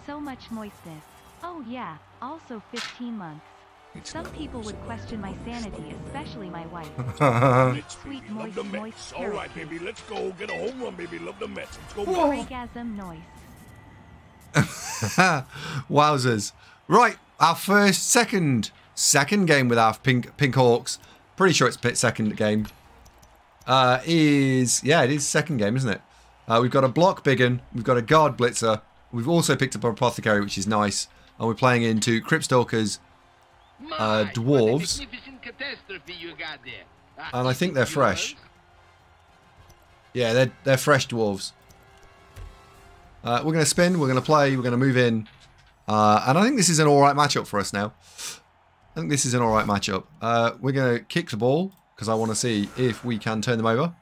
so much moistness. Oh yeah, also 15 months. Some people would question my sanity, especially my wife. Sweet, moist All right, baby, let's go. Get a home run, baby. Love the Mets. Let's go. Orgasm noise. Wowzers. Right, our second game with our pink Orcs. Pretty sure it's second game. It is second game, isn't it? We've got a block biggin, we've got a guard blitzer, we've also picked up an apothecary, which is nice, and we're playing into Cryptstalkers, dwarves, and I think they're fresh. Yeah, they're fresh dwarves. We're going to spin, we're going to play, we're going to move in, and I think this is an alright matchup for us now. I think this is an alright matchup. We're going to kick the ball, because I want to see if we can turn them over.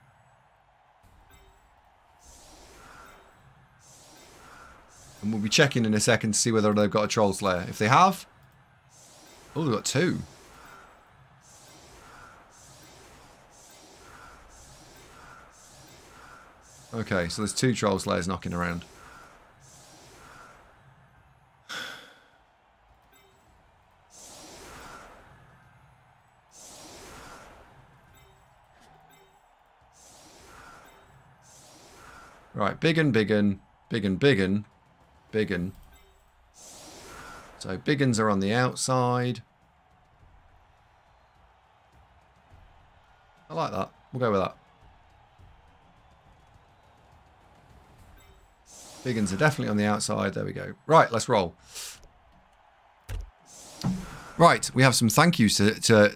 And we'll be checking in a second to see whether they've got a Troll Slayer. If they have... Oh, they've got 2. Okay, so there's 2 Troll Slayers knocking around. Right, biggin. So biggins are on the outside. I like that. We'll go with that. Biggins are definitely on the outside. There we go. Right, let's roll. Right, we have some thank yous to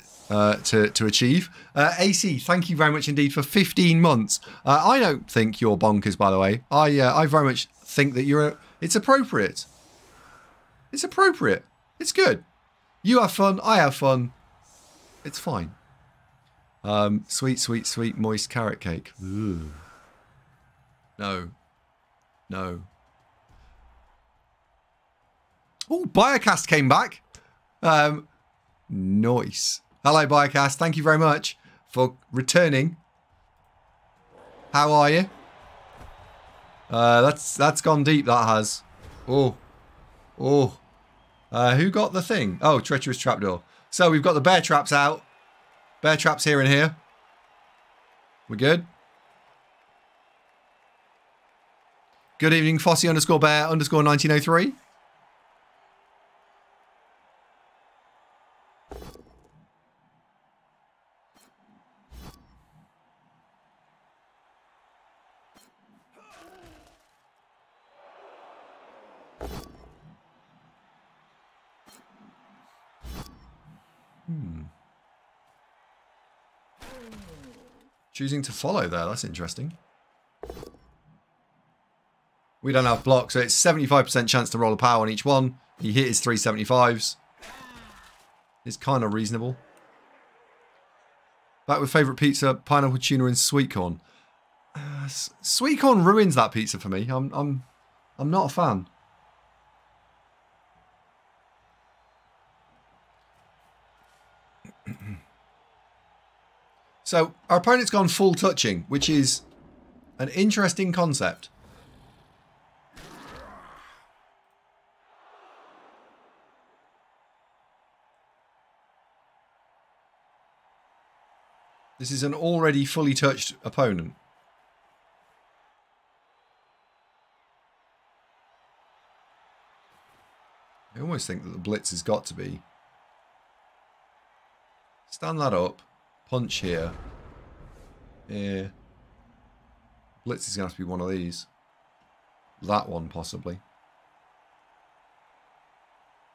achieve. AC, thank you very much indeed for 15 months. I don't think you're bonkers, by the way. I very much think that it's appropriate. It's appropriate. It's good. You have fun. I have fun. It's fine. Sweet, moist carrot cake. Ooh. No. Oh, Biocast came back. Nice. Hello, Biocast. Thank you very much for returning. How are you? That's gone deep, that has. Oh. Who got the thing? Oh, treacherous trapdoor. So we've got the bear traps out. Bear traps here and here. We're good. Good evening, Fossey _bear _1903. Choosing to follow there, that's interesting. We don't have block, so it's 75% chance to roll a power on each one. He hit his 375s. It's kind of reasonable. Back with favourite pizza, pineapple tuna and sweet corn. Sweet corn ruins that pizza for me. I'm not a fan. So, our opponent's gone full touching, which is an interesting concept. This is an already fully touched opponent. I almost think that the blitz has got to be. Stand that up. Punch here. Yeah. Blitz is going to have to be one of these. That one, possibly.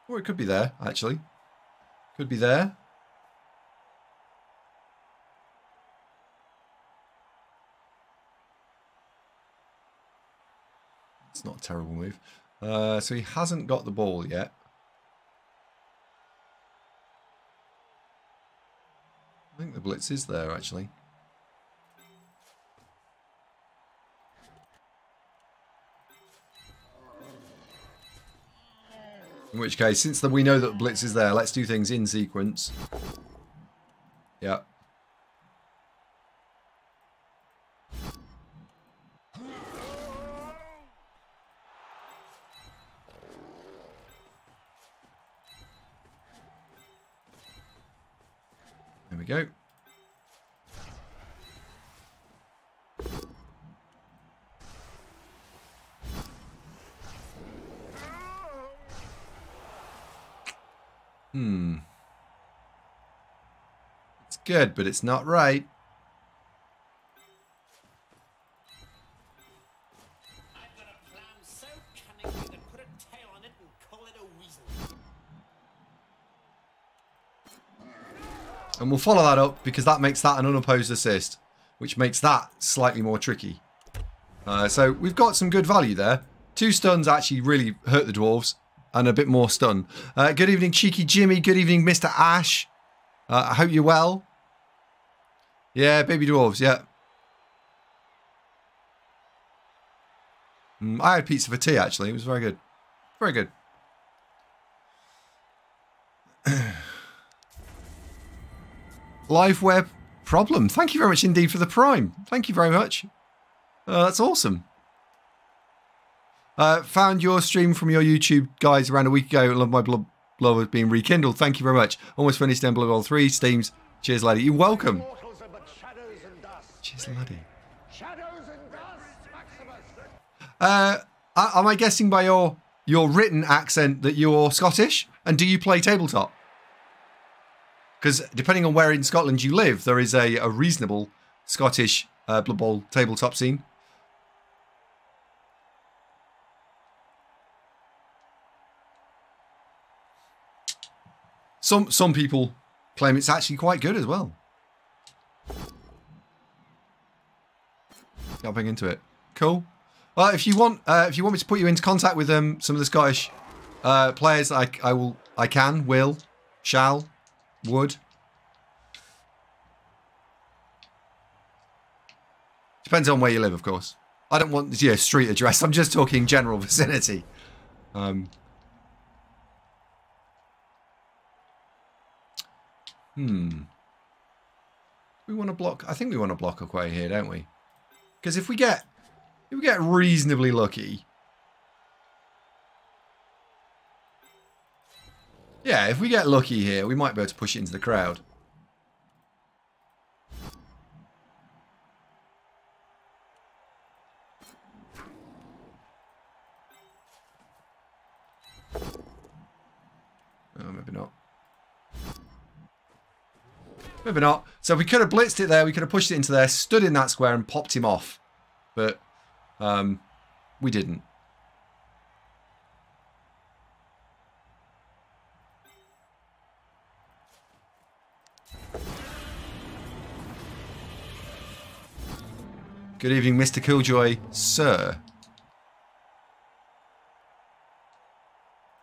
Or it could be there, actually. Could be there. It's not a terrible move. So he hasn't got the ball yet. I think the blitz is there, actually. In which case, since we know that the blitz is there, let's do things in sequence. Yeah. There we go. It's good, but it's not right. I've got a plan so cunning you could put a tail on it and call it a weasel. And we'll follow that up because that makes that an unopposed assist, which makes that slightly more tricky. So we've got some good value there. 2 stuns actually really hurt the dwarves, and a bit more stun. Good evening, Cheeky Jimmy. Good evening, Mr. Ash. I hope you're well. Yeah, baby dwarves, yeah. I had pizza for tea, actually. It was very good. Very good. Live web problem. Thank you very much indeed for the prime. Thank you very much. That's awesome. Found your stream from your YouTube guys around a week ago. Love my blood has been rekindled. Thank you very much. Almost finished in Blood Bowl 3. Steams. Cheers, lady. You're welcome. Cheers, laddie. Am I guessing by your written accent that you're Scottish? And do you play tabletop? Because depending on where in Scotland you live, there is a reasonable Scottish Blood Bowl tabletop scene. Some people claim it's actually quite good as well. Got big into it. Cool. Well, if you want me to put you into contact with some of the Scottish players, I can, will, shall, would. Depends on where you live, of course. I don't want street address. I'm just talking general vicinity. We want to block. I think we want to block a quay here, don't we? Because if we get reasonably lucky, yeah, if we get lucky here, we might be able to push it into the crowd. Oh, maybe not. Maybe not. So we could have blitzed it there. We could have pushed it into there, stood in that square and popped him off. But we didn't. Good evening, Mr. Killjoy, sir.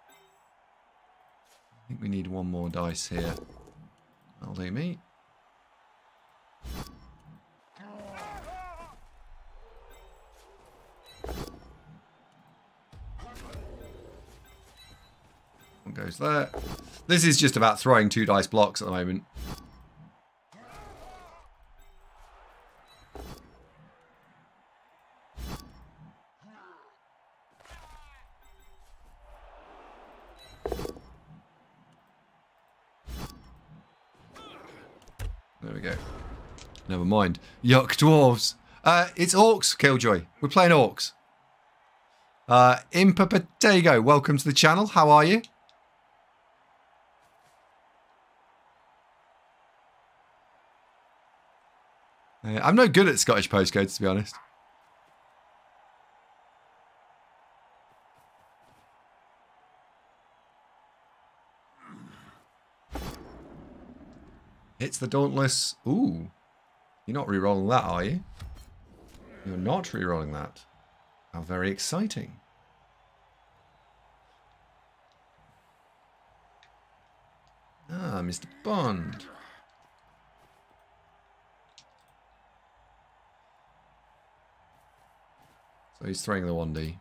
I think we need one more dice here. That'll do me. One goes there. This is just about throwing 2 dice blocks at the moment. There we go. Never mind. Yuck, dwarves. It's Orcs, Killjoy. We're playing Orcs. Impapatego, welcome to the channel. How are you? I'm no good at Scottish postcodes, to be honest. It's the Dauntless. Ooh. You're not re-rolling that, are you? You're not re-rolling that. How very exciting. Ah, Mr. Bond. So he's throwing the 1D.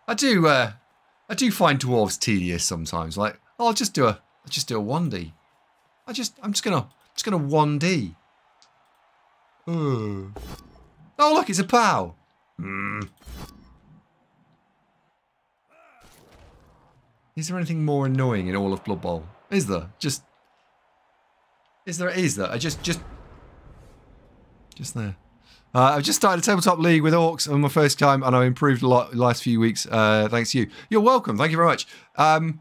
I do find dwarves tedious sometimes. Like, oh, I'll just do a 1D. I'm just gonna 1D. Oh look, it's a POW. Is there anything more annoying in all of Blood Bowl? Is there? Just Is there? Is there? I just there. I've just started a tabletop league with Orcs on my first time, and I've improved a lot the last few weeks. Thanks to you. You're welcome. Thank you very much. I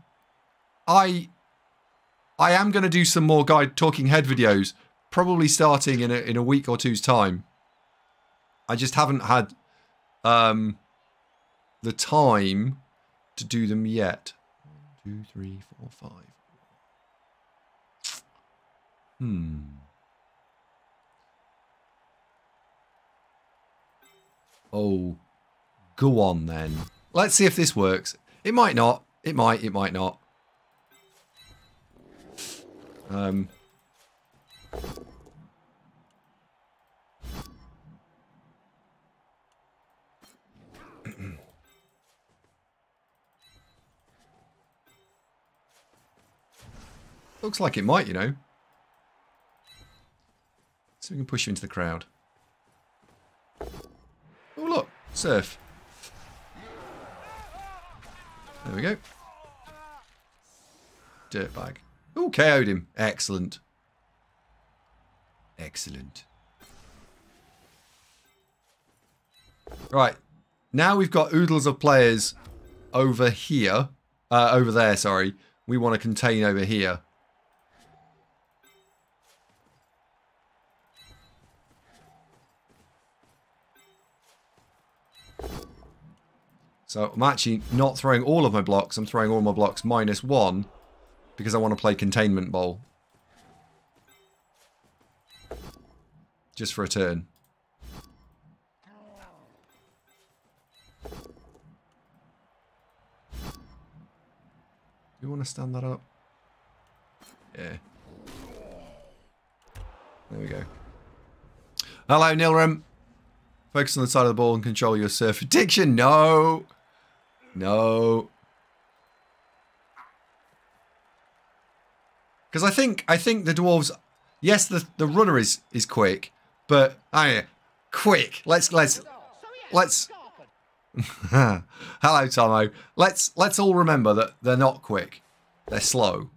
am going to do some more guide talking head videos, probably starting in a week or two's time. I just haven't had the time to do them yet. 1, 2, 3, 4, 5. Oh, go on then. Let's see if this works. It might not. It might not. Looks like it might, you know. So we can push you into the crowd. Oh, look. Surf. There we go. Dirtbag. Oh, KO'd him. Excellent. Excellent. Right. Now we've got oodles of players over here. Over there, sorry. We want to contain over here. So I'm actually not throwing all of my blocks. I'm throwing all my blocks -1 because I want to play Containment Bowl. Just for a turn. Do you want to stand that up? Yeah. There we go. Hello, Nilram. Focus on the side of the ball and control your surf addiction. No. No. Because I think the dwarves, yes, the runner is quick, but quick. Let's Hello, Tomo. Let's all remember that they're not quick. They're slow.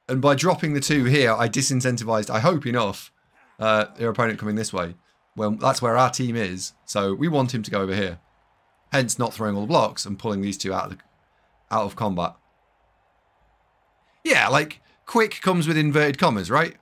And by dropping the 2 here, I disincentivized, I hope enough, your opponent coming this way. Well, that's where our team is, so we want him to go over here. Hence not throwing all the blocks and pulling these 2 out of combat. Yeah, like, quick comes with inverted commas, right?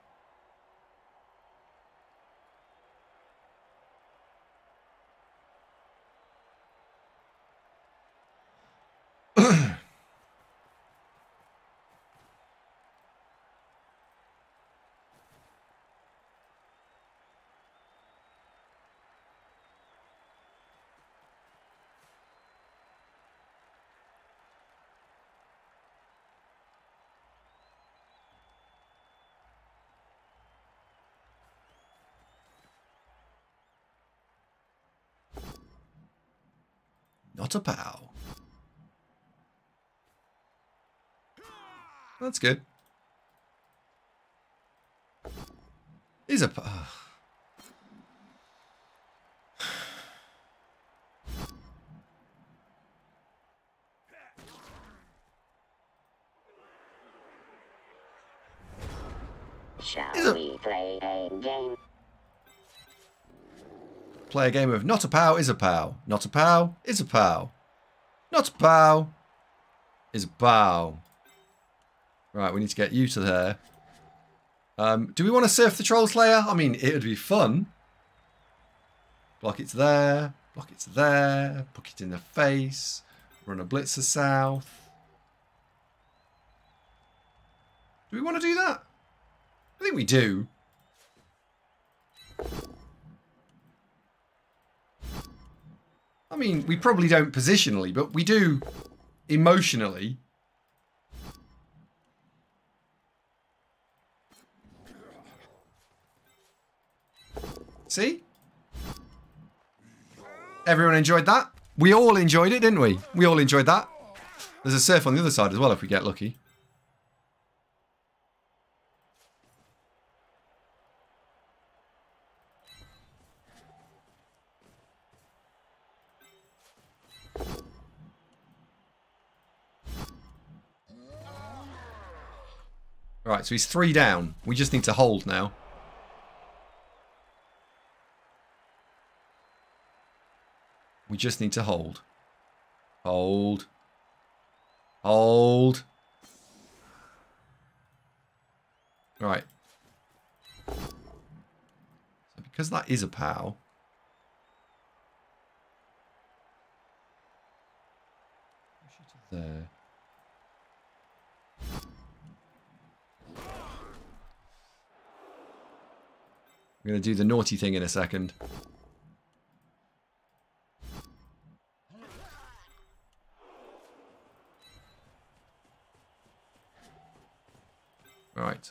Not a pow. That's good. Is a pow. Shall we play a game? Play a game of not a pow is a pow. Not a pow is a pow. Not a pow is a pow. Right, we need to get you to there. Do we want to surf the Troll Slayer? I mean, it would be fun. Block it to there. Block it to there. Puck it in the face. Run a blitzer south. Do we want to do that? I think we do. I mean, we probably don't positionally, but we do emotionally. See? Everyone enjoyed that? We all enjoyed it, didn't we? We all enjoyed that. There's a surf on the other side as well if we get lucky. Right, so he's 3 down. We just need to hold now. We just need to hold. Hold. Hold. Right. So because that is a POW. Push it to there. I'm going to do the naughty thing in a second. Right.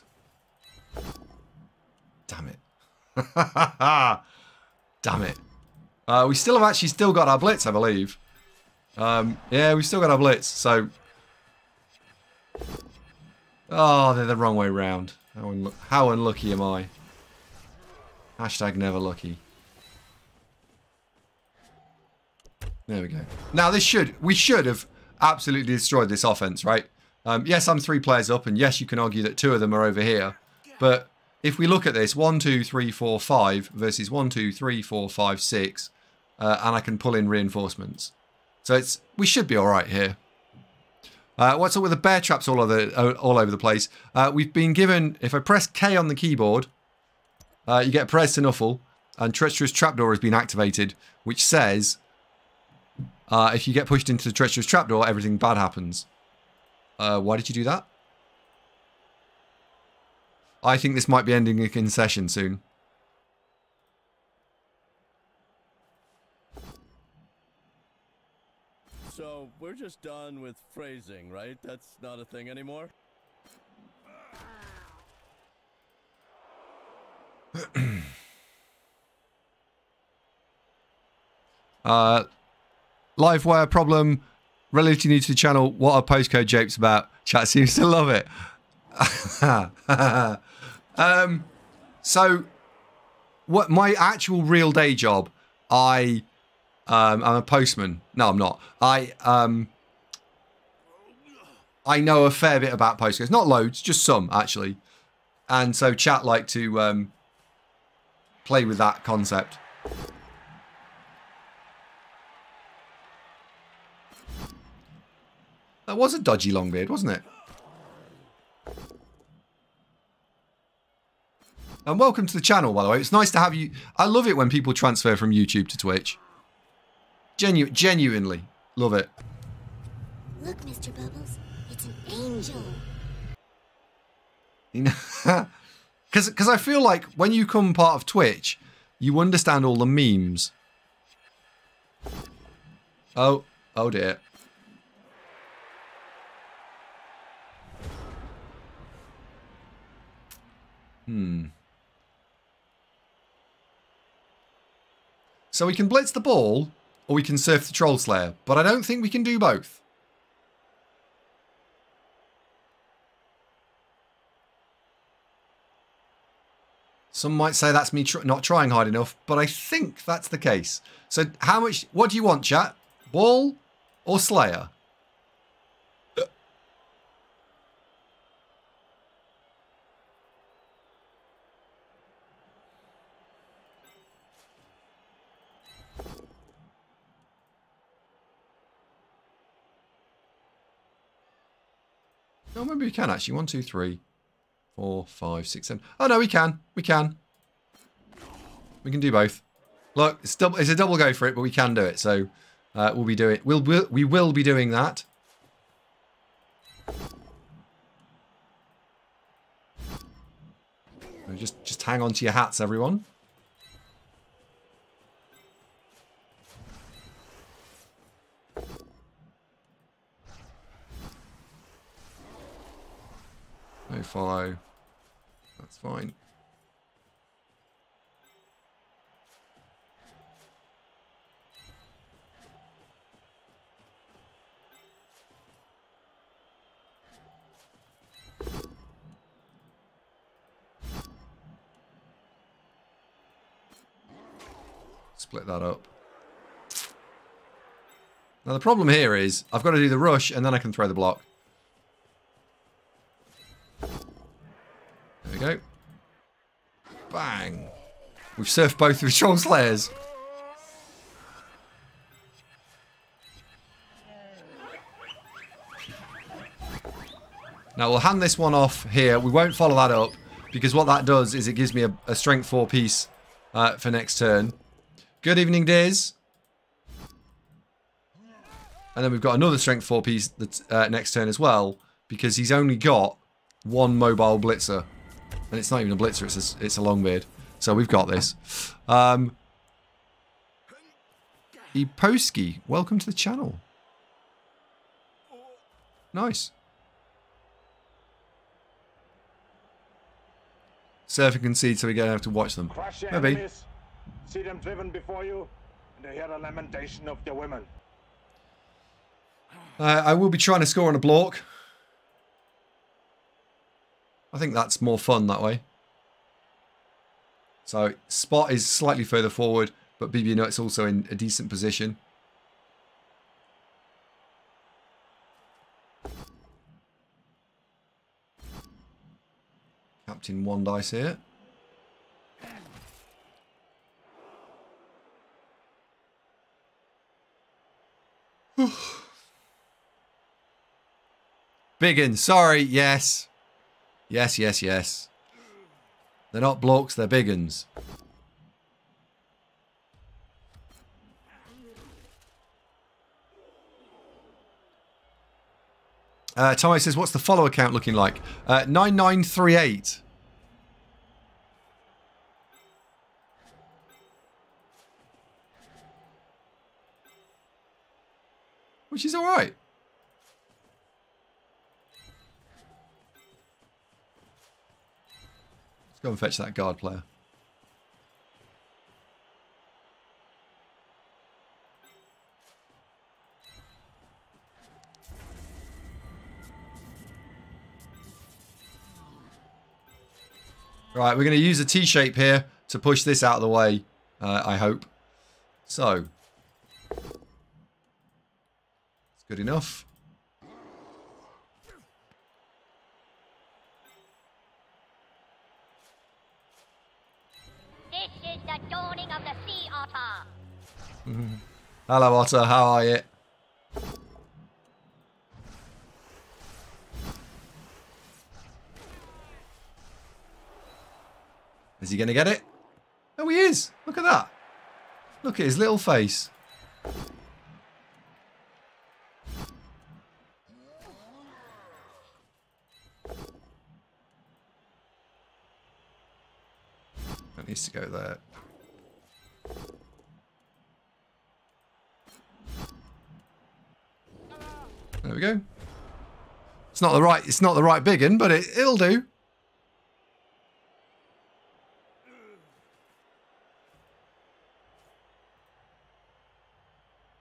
Damn it. Damn it. We still have actually still got our blitz, I believe. Yeah, we've still got our blitz, so... Oh, they're the wrong way round. How unlucky am I? Hashtag never lucky. There we go. Now we should have absolutely destroyed this offense, right? Yes, I'm 3 players up, and yes, you can argue that 2 of them are over here. But if we look at this, 1, 2, 3, 4, 5 versus 1, 2, 3, 4, 5, 6, and I can pull in reinforcements. So we should be all right here. What's up with the bear traps all over the place? We've been given, if I press K on the keyboard, you get Press to Nuffle, and Treacherous Trapdoor has been activated, which says if you get pushed into the Treacherous Trapdoor, everything bad happens. Why did you do that? I think this might be ending a concession soon. So, we're just done with phrasing, right? That's not a thing anymore? Livewire problem. Relatively new to the channel. What are postcode japes about? Chat seems to love it. So, what my actual real day job? I'm a postman. No, I'm not. I know a fair bit about postcodes. Not loads, just some actually. And so chat like to play with that concept. That was a dodgy long beard, wasn't it? And welcome to the channel, by the way. It's nice to have you. I love it when people transfer from YouTube to Twitch. Genuinely. Love it. Look, Mr. Bubbles. It's an angel. You know, because I feel like when you come part of Twitch, you understand all the memes. Oh dear. So we can blitz the ball, or we can surf the Troll Slayer, but I don't think we can do both. Some might say that's me not trying hard enough, but I think that's the case. So what do you want, chat? Ball or Slayer? Oh, maybe we can actually. 1, 2, 3, 4, 5, 6, 7. Oh no, we can. We can. We can do both. Look, it's a double go for it, but we can do it. So we will be doing that. Just hang on to your hats, everyone. No follow. That's fine. Split that up. Now the problem here is I've got to do the rush and then I can throw the block. we go. Bang. We've surfed both with Troll Slayers. Now we'll hand this one off here. We won't follow that up because what that does is it gives me a strength 4 piece for next turn. Good evening, Diz. And then we've got another strength 4 piece that's next turn as well because he's only got one mobile blitzer. And it's not even a blitzer, it's a longbeard. So we've got this. Eposki, welcome to the channel. Nice. Surf and concede so we're going to have to watch them. Crush your Maybe. enemies, see them driven before you, and hear the lamentation of the women. I will be trying to score on a block. I think that's more fun that way. So Spot is slightly further forward, but BB Nut's also in a decent position. Captain 1 dice here. Biggin, sorry, yes. Yes, yes, yes. They're not blokes, they're biggins. Tommy says, what's the follower count looking like? 9938. Which is alright. Let's go and fetch that guard player. Right, we're going to use a T-shape here to push this out of the way, I hope. So. It's good enough. This is the dawning of the sea otter. Hello, Otter. How are you? Is he going to get it? Oh, he is. Look at that. Look at his little face. That needs to go there. There we go. It's not the right big one, but it'll do.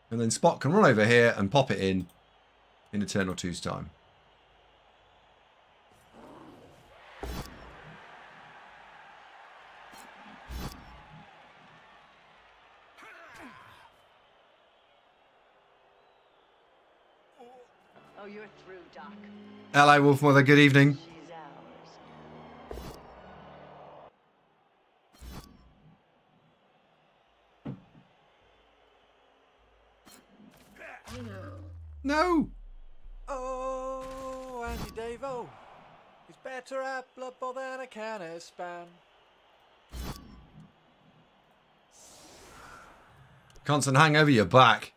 And then Spot can run over here and pop it in a turn or two's time. Oh, you're through, Doc. Hello, Wolfmother. Good evening. She's ours. No. Oh, AndyDavo. It's better at Blood Bowl than a can of spam. Constant hangover, you're back.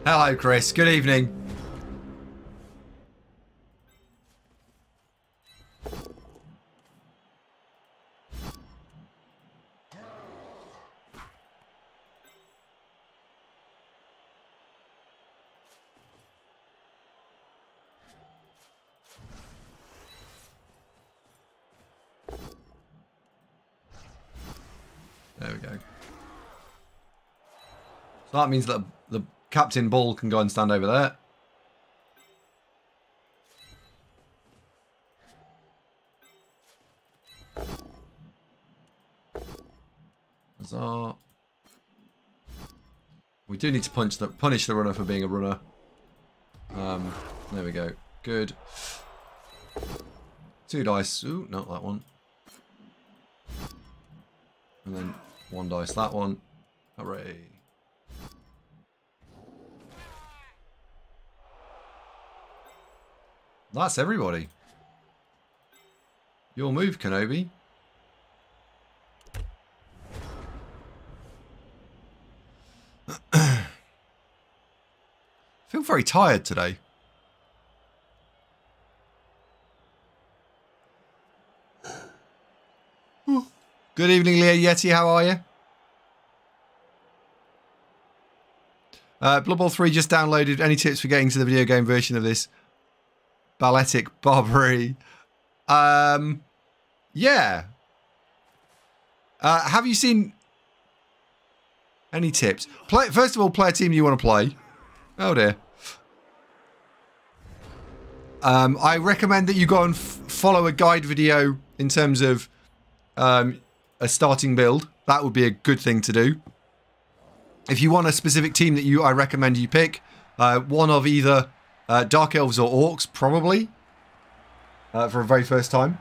Hello, Chris. Good evening. There we go. So that means that the Captain Bull can go and stand over there. Huzzah. We do need to punish the runner for being a runner. There we go. Good. 2 dice. Ooh, not that one. And then 1 dice that one. Hooray. That's everybody. Your move, Kenobi. I feel very tired today. Good evening, Leo Yeti. How are you? Blood Bowl 3 just downloaded. Any tips for getting to the video game version of this balletic Barbary? Yeah. Have you seen any tips? First of all, play a team you want to play. Oh dear. I recommend that you go and follow a guide video in terms of a starting build. That would be a good thing to do. If you want a specific team that I recommend you pick, one of either Dark Elves or Orcs, probably, for a very first time.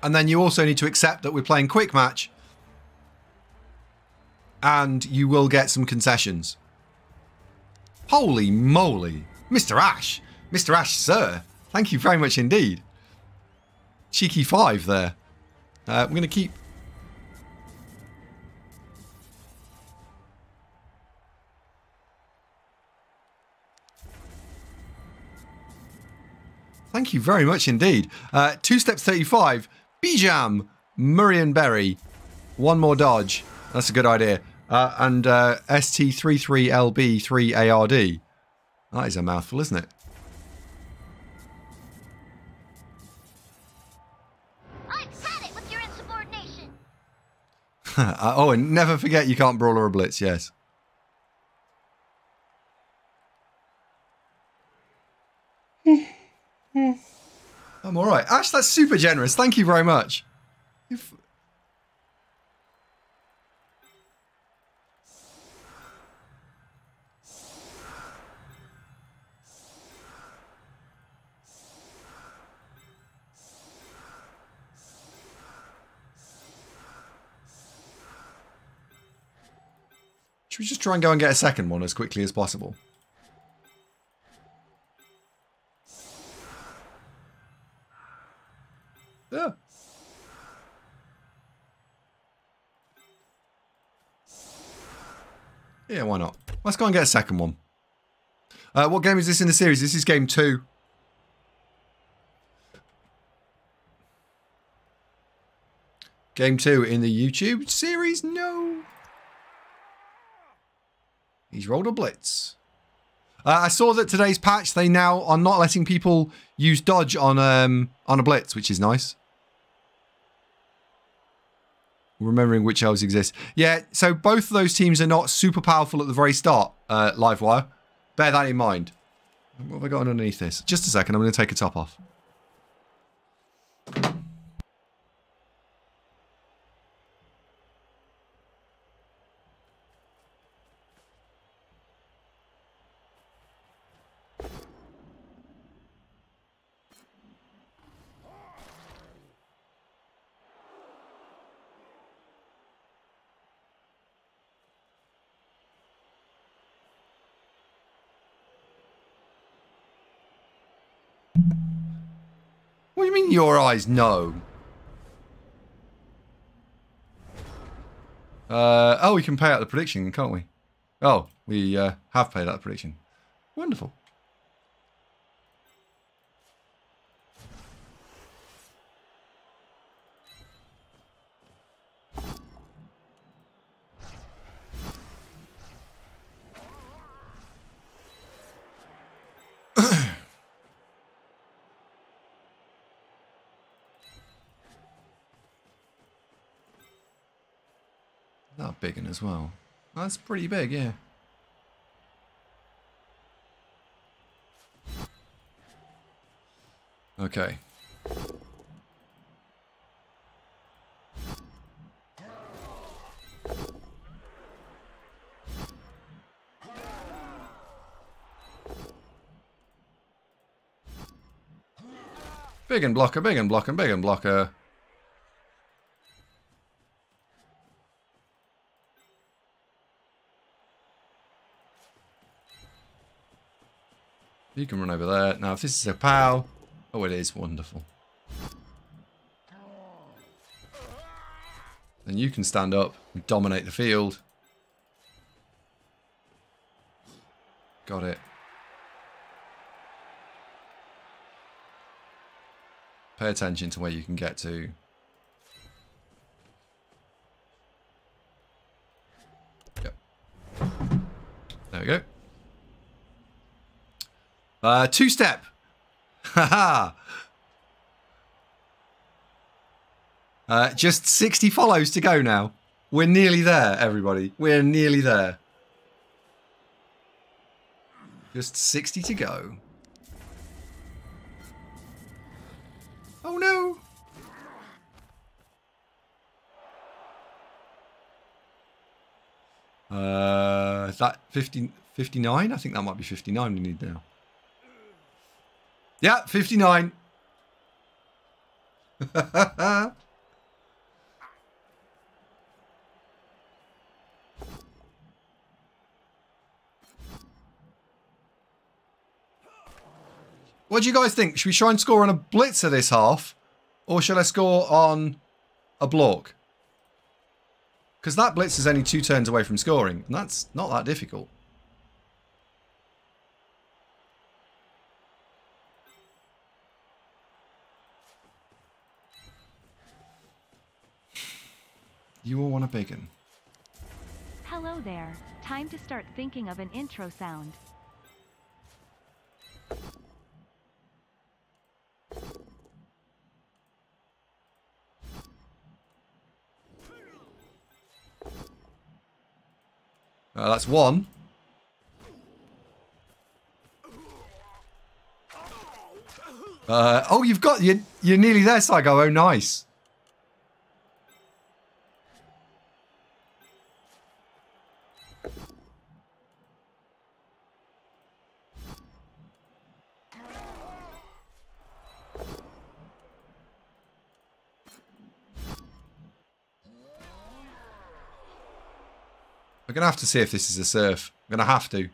And then you also need to accept that we're playing quick match, and you will get some concessions. Holy moly. Mr. Ash. Mr. Ash, sir. Thank you very much indeed. Cheeky 5 there. I'm going to keep... Thank you very much indeed. 2 steps 35. Bijam. Murray Berry. 1 more dodge. That's a good idea. And ST33LB3ARD. That is a mouthful, isn't it? I've had it with your insubordination. Oh, and never forget you can't brawl or a blitz, yes. I'm alright. Ash, that's super generous. Thank you very much. Should we just try and go and get a second one as quickly as possible? Yeah. Yeah, why not? Let's go and get a second one. What game is this in the series? This is game 2. Game 2 in the YouTube series? No. He's rolled a blitz. I saw that today's patch, they now are not letting people use dodge on a blitz, which is nice. Remembering which elves exist. Yeah, so both of those teams are not super powerful at the very start, Livewire. Bear that in mind. What have I got underneath this? Just a second, I'm going to take a top off. What do you mean your eyes? No. Oh, we can pay out the prediction, can't we? Oh, we have paid out the prediction. Wonderful. That big one as well. That's pretty big, yeah. Okay. Big and blocker, big and blocker, big and blocker. You can run over there. Now, if this is a POW... Oh, it is. Wonderful. Then you can stand up and dominate the field. Got it. Pay attention to where you can get to. Yep. There we go. Two-step. Haha. Just 60 follows to go now. We're nearly there, everybody. We're nearly there. Just 60 to go. Oh no! Is that 59? I think that might be 59 we need now. Yeah, 59. What do you guys think? Should we try and score on a blitzer this half? Or should I score on a block? Because that blitz is only 2 turns away from scoring. And that's not that difficult. You all want a big one. Hello there. Time to start thinking of an intro sound. That's one. Oh, you've got... You're nearly there, Saigo. Oh, nice. We're going to have to see if this is a surf. I'm going to have to.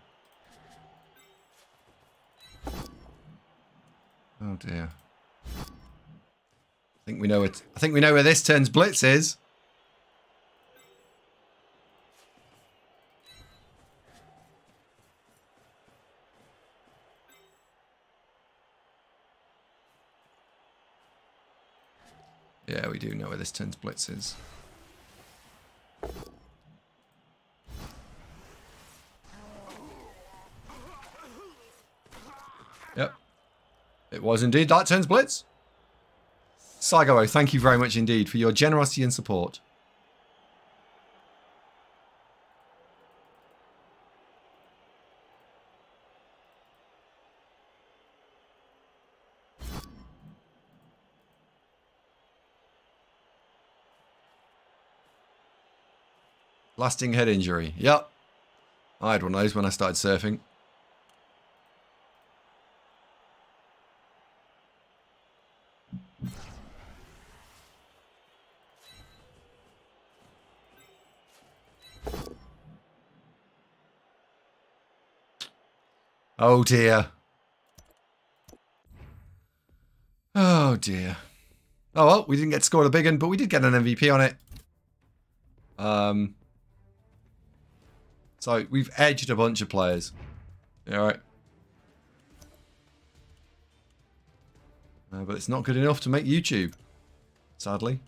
Oh dear. I think we know it. I think we know where this turn's blitz is. Yeah, we do know where this turn's blitz is. Yep. It was indeed that turns blitz. Saigo, thank you very much indeed for your generosity and support. Lasting head injury. Yep. I had one of those when I started surfing. Oh dear. Oh dear. Oh well, we didn't get to score the big one, but we did get an MVP on it. So we've edged a bunch of players. Yeah, all right. But it's not good enough to make YouTube, sadly.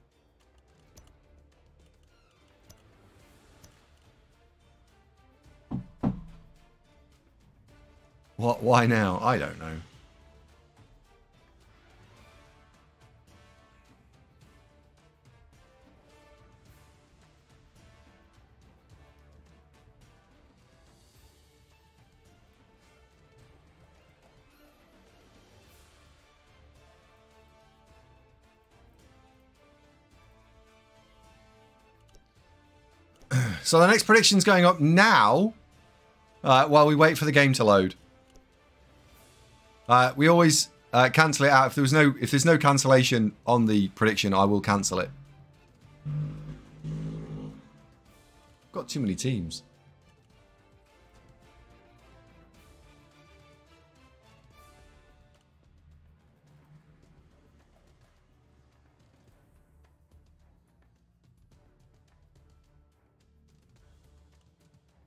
What? Why now? I don't know. So the next prediction's going up now, while we wait for the game to load. We always cancel it out. If there's no cancellation on the prediction, I will cancel it. Got too many teams.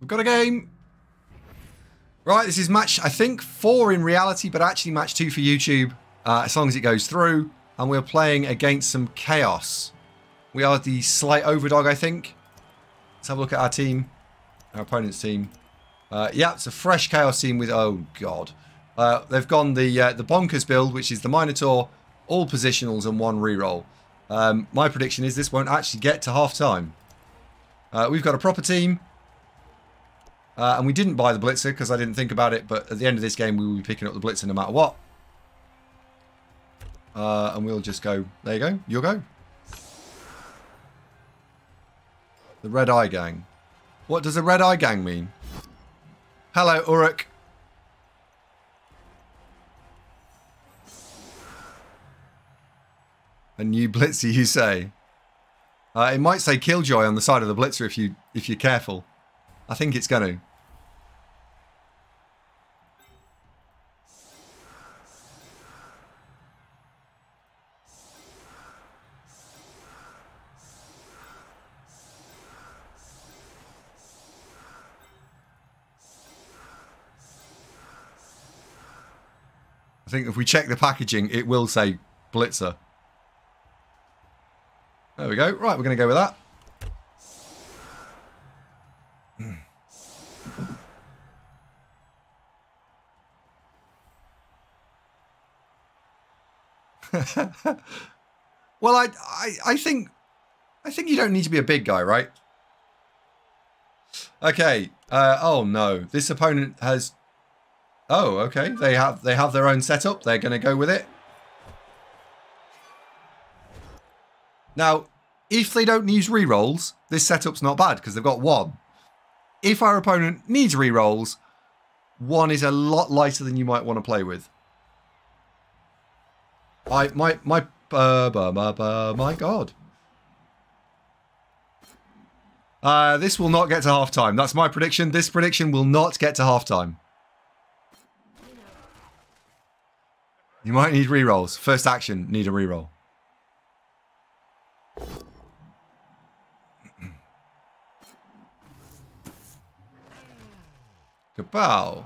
We've got a game. Right, this is match, I think, 4 in reality, but actually match 2 for YouTube, as long as it goes through. And we're playing against some chaos. We are the slight overdog, I think. Let's have a look at our team. Our opponent's team. Yeah, it's a fresh chaos team with... Oh, God. They've gone the bonkers build, which is the Minotaur, all positionals and 1 reroll. My prediction is this won't actually get to half-time. We've got a proper team. And we didn't buy the Blitzer because I didn't think about it. But at the end of this game, we will be picking up the Blitzer no matter what. And we'll just go... There you go. You'll go. The Red Eye Gang. What does the Red Eye Gang mean? Hello, Uruk. A new Blitzer, you say? It might say Killjoy on the side of the Blitzer if you're careful. I think it's going to. I think if we check the packaging, it will say Blitzer. There we go. Right, we're going to go with that. Well, I think you don't need to be a big guy, right? Okay. Oh no, this opponent has. Oh, okay. They have their own setup. They're going to go with it. Now, if they don't use rerolls, this setup's not bad because they've got 1. If our opponent needs rerolls, 1 is a lot lighter than you might want to play with. My God. This will not get to half-time. That's my prediction. This prediction will not get to half-time. You might need rerolls. First action, need a reroll. Kapow.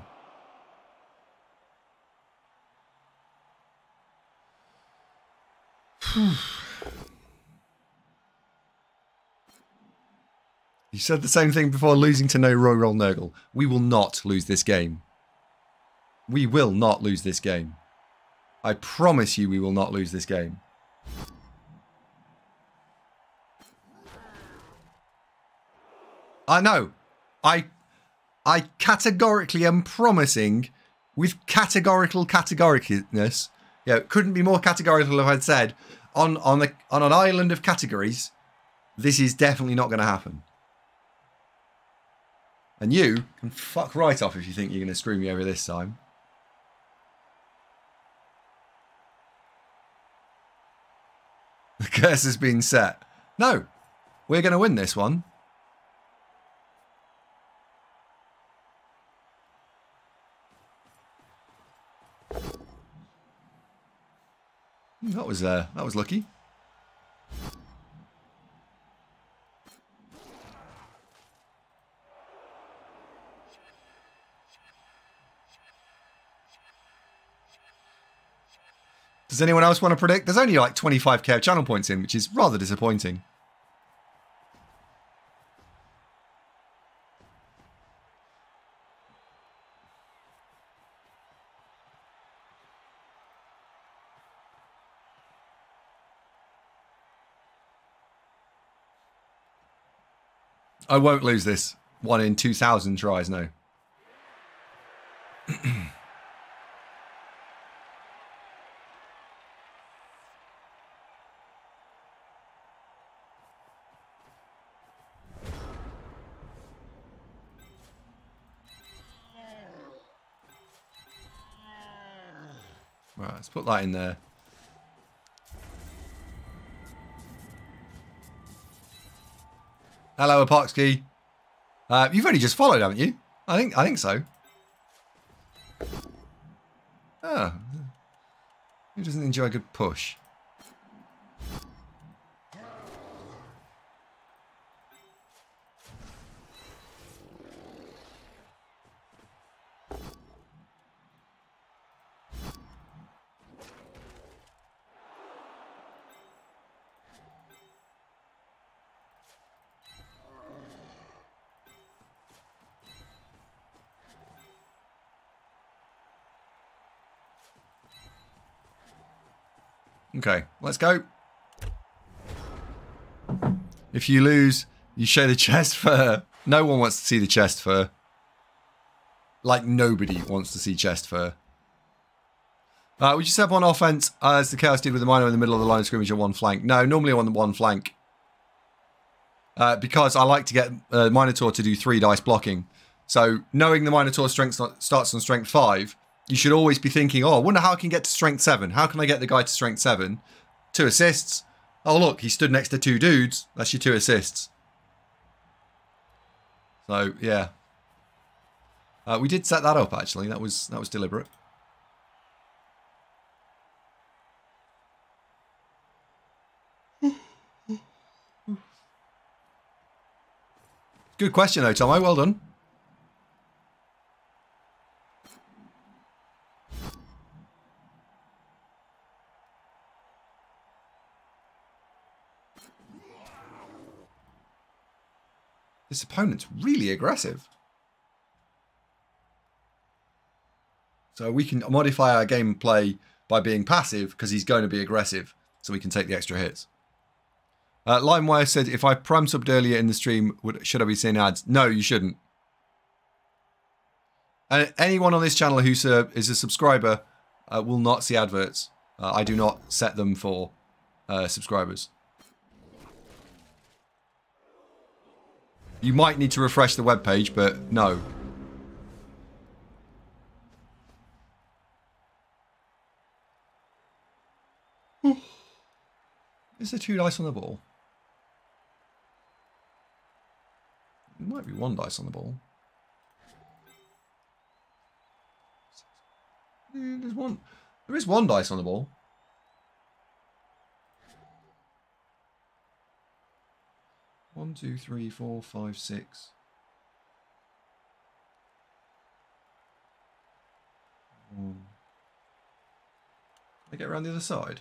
You said the same thing before losing to no Roll Nurgle. We will not lose this game. We will not lose this game. I promise you we will not lose this game. I know. I categorically am promising with categoricalness. Yeah, it couldn't be more categorical if I'd said on an island of categories, this is definitely not going to happen. And you can fuck right off if you think you're going to screw me over this time. The curse has been set. No, we're going to win this one. That was lucky. Does anyone else want to predict? There's only like 25k channel points in, which is rather disappointing. I won't lose this. 1 in 2,000 tries, no. Right, let's put that in there. Hello, Epoxy. You've only just followed, haven't you? I think so. Ah, who doesn't enjoy a good push? Okay, let's go. If you lose, you show the chest fur. No one wants to see the chest fur. Like, nobody wants to see chest fur. We just have on offense, as the Chaos did with the Mino in the middle of the line of scrimmage on one flank. No, normally on the one flank. Because I like to get Minotaur to do 3 dice blocking. So, knowing the Minotaur strength starts on strength 5, you should always be thinking, oh, I wonder how I can get to strength 7. How can I get the guy to strength 7? 2 assists. Oh, look, he stood next to 2 dudes. That's your 2 assists. So, yeah. We did set that up, actually. That was deliberate. Good question, though, Tomo. Well done. This opponent's really aggressive. So we can modify our gameplay by being passive because he's going to be aggressive, so we can take the extra hits. LimeWire said, if I prime subbed earlier in the stream, should I be seeing ads? No, you shouldn't. Anyone on this channel who is a subscriber will not see adverts. I do not set them for subscribers. You might need to refresh the webpage, but no. Is there 2 dice on the ball? There might be 1 dice on the ball. There's one. There is 1 dice on the ball. One, 2, 3, 4, 5, 6. I get around the other side.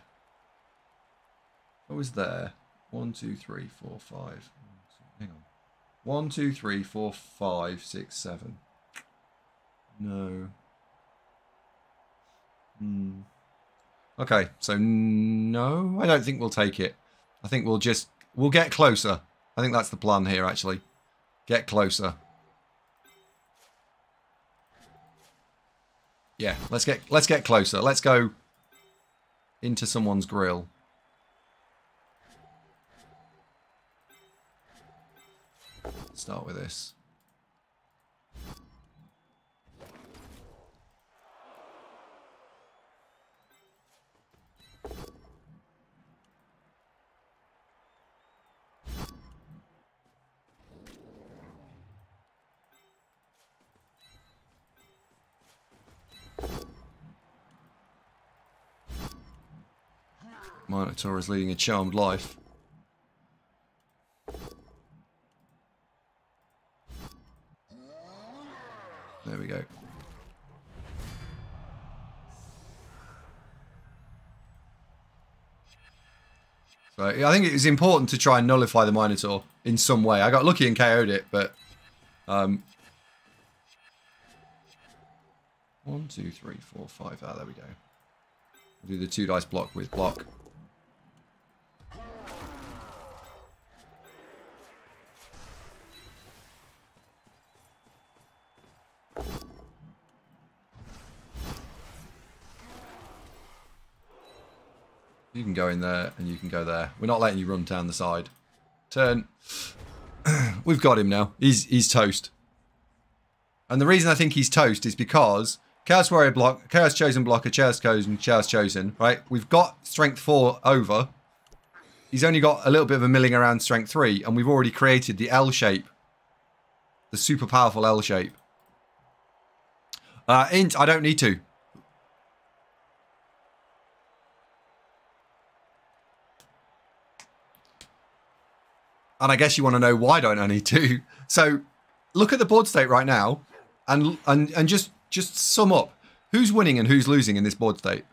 I was there. 1, 2, 3, 4, 5. Hang on. 1, 2, 3, 4, 5, 6, 7. No. Okay, so no, I don't think we'll take it. I think we'll get closer. I think that's the plan here, actually. Get closer. Yeah, let's get closer. Let's go into someone's grill. Start with this. Minotaur is leading a charmed life. There we go. So I think it was important to try and nullify the Minotaur in some way. I got lucky and KO'd it, but 1, 2, 3, 4, 5. Ah, there we go. We'll do the 2 dice block with block. You can go in there and you can go there. We're not letting you run down the side. Turn. We've got him now. He's toast. And the reason I think he's toast is because Chaos Warrior block, Chaos Chosen blocker, Chaos Chosen, right? We've got Strength 4 over. He's only got a little bit of a milling around Strength 3, and we've already created the L shape. The super powerful L shape. Int, I don't need to. And I guess you want to know why don't I need to. So look at the board state right now and just sum up who's winning and who's losing in this board state.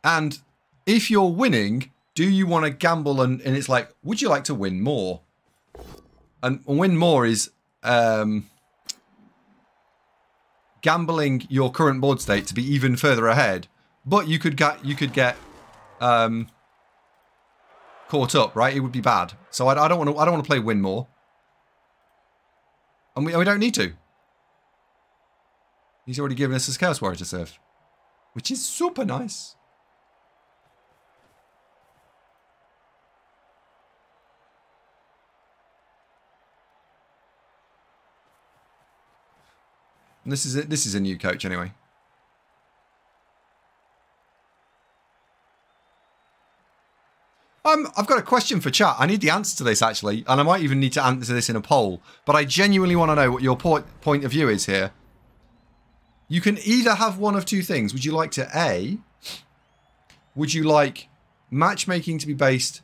And if you're winning, do you want to gamble? And it's like, would you like to win more? And win more is gambling your current board state to be even further ahead. But you could get caught up, right? It would be bad. So I don't want to play win more. And we don't need to. He's already given us his Chaos Warrior to serve, which is super nice. And this is a new coach anyway. I've got a question for chat. I need the answer to this actually, and I might even need to answer this in a poll. But I genuinely want to know what your point of view is here. You can either have one of two things. Would you like to A? Would you like matchmaking to be based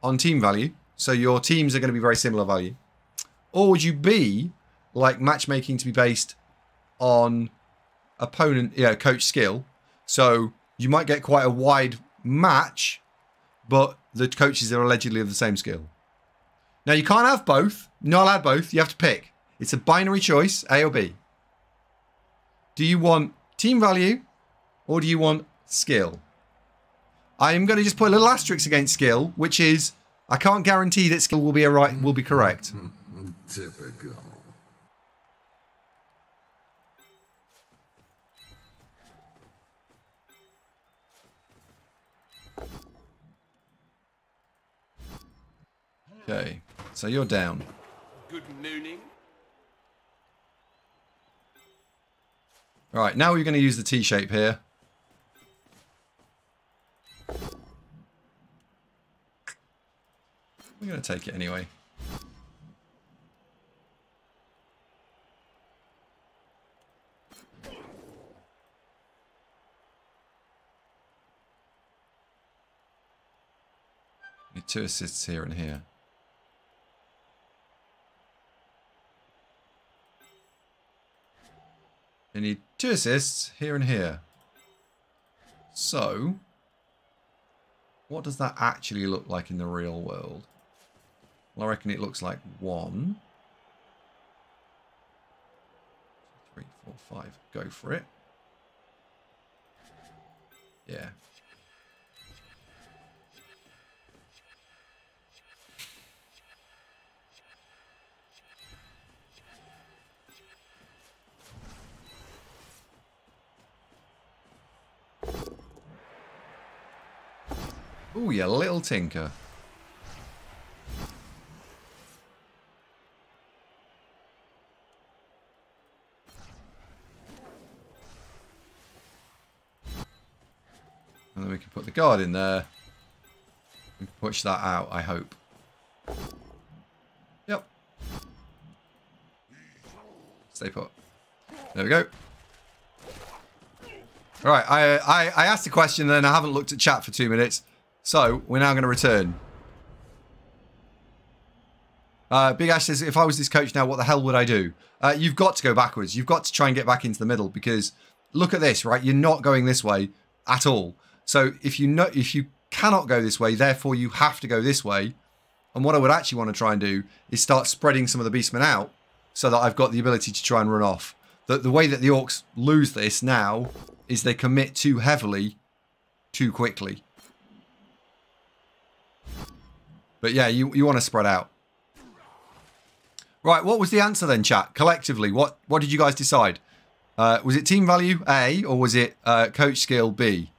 on team value, so your teams are going to be very similar value, or would you B, like matchmaking to be based on opponent, coach skill? So you might get quite a wide match, but the coaches are allegedly of the same skill. Now you can't have both. You're not allowed both. You have to pick. It's a binary choice, A or B. Do you want team value or do you want skill? I am going to just put a little asterisk against skill, which is I can't guarantee that skill will be correct. Typical. Okay, so you're down. Good nooning. Right, now we're going to use the T shape here. We're going to take it anyway. Need 2 assists here and here. You need 2 assists here and here. So, what does that actually look like in the real world? Well, I reckon it looks like 1, 3, 4, 5. Go for it. Yeah. Ooh, you little tinker. And then we can put the guard in there and push that out, I hope. Yep. Stay put. There we go. All right, I asked a question and then I haven't looked at chat for 2 minutes. So, we're now going to return. Big Ash says, if I was this coach now, what the hell would I do? You've got to go backwards. You've got to try and get back into the middle because look at this, right? You're not going this way at all. So, if you cannot go this way, therefore you have to go this way. And what I would actually want to try and do is start spreading some of the beastmen out so that I've got the ability to try and run off. The way that the Orcs lose this now is they commit too heavily too quickly. But yeah, you want to spread out. Right, what was the answer then, chat? Collectively, what did you guys decide? Was it team value A or was it coach skill B?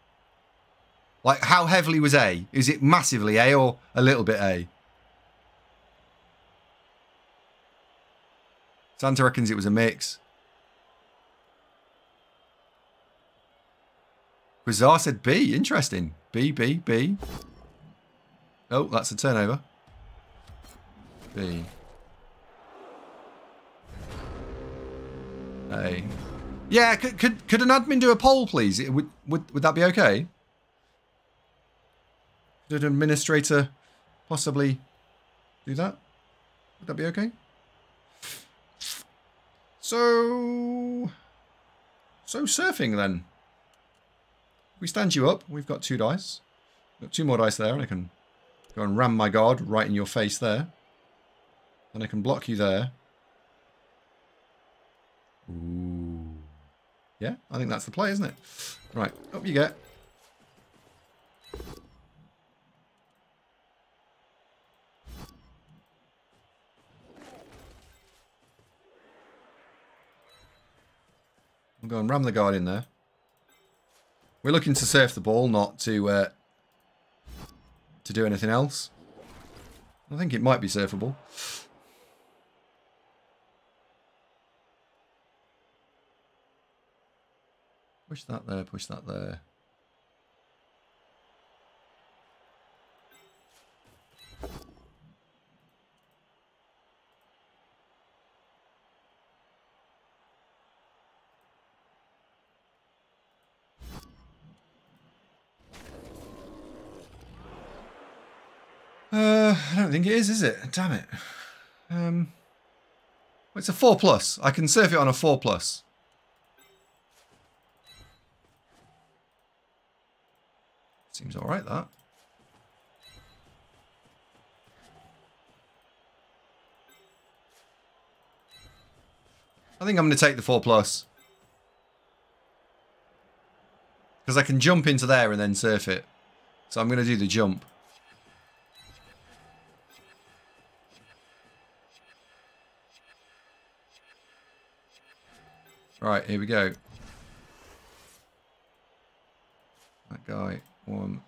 Like, how heavily was A? Is it massively A or a little bit A? Santa reckons it was a mix. Bizarre said B. Interesting. B, B, B. Oh, that's a turnover. B. A. Yeah, could an admin do a poll, please? Would that be okay? Could an administrator possibly do that? Would that be okay? So surfing then. We stand you up. We've got 2 dice. Got 2 more dice there, and I can go and ram my guard right in your face there. And I can block you there. Ooh. Yeah, I think that's the play, isn't it? Right, up you get. I'll go and ram the guard in there. We're looking to surf the ball, not to do anything else. I think it might be surfable. Push that there, push that there. I don't think it is it? Damn it. It's a 4+. I can surf it on a 4+. Seems alright, that. I think I'm going to take the 4+. Because I can jump into there and then surf it. So I'm going to do the jump. Right, here we go. That guy, 1.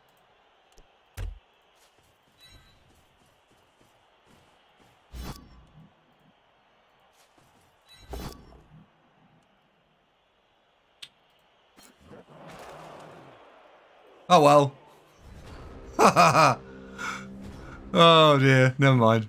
Oh well. Oh dear, never mind.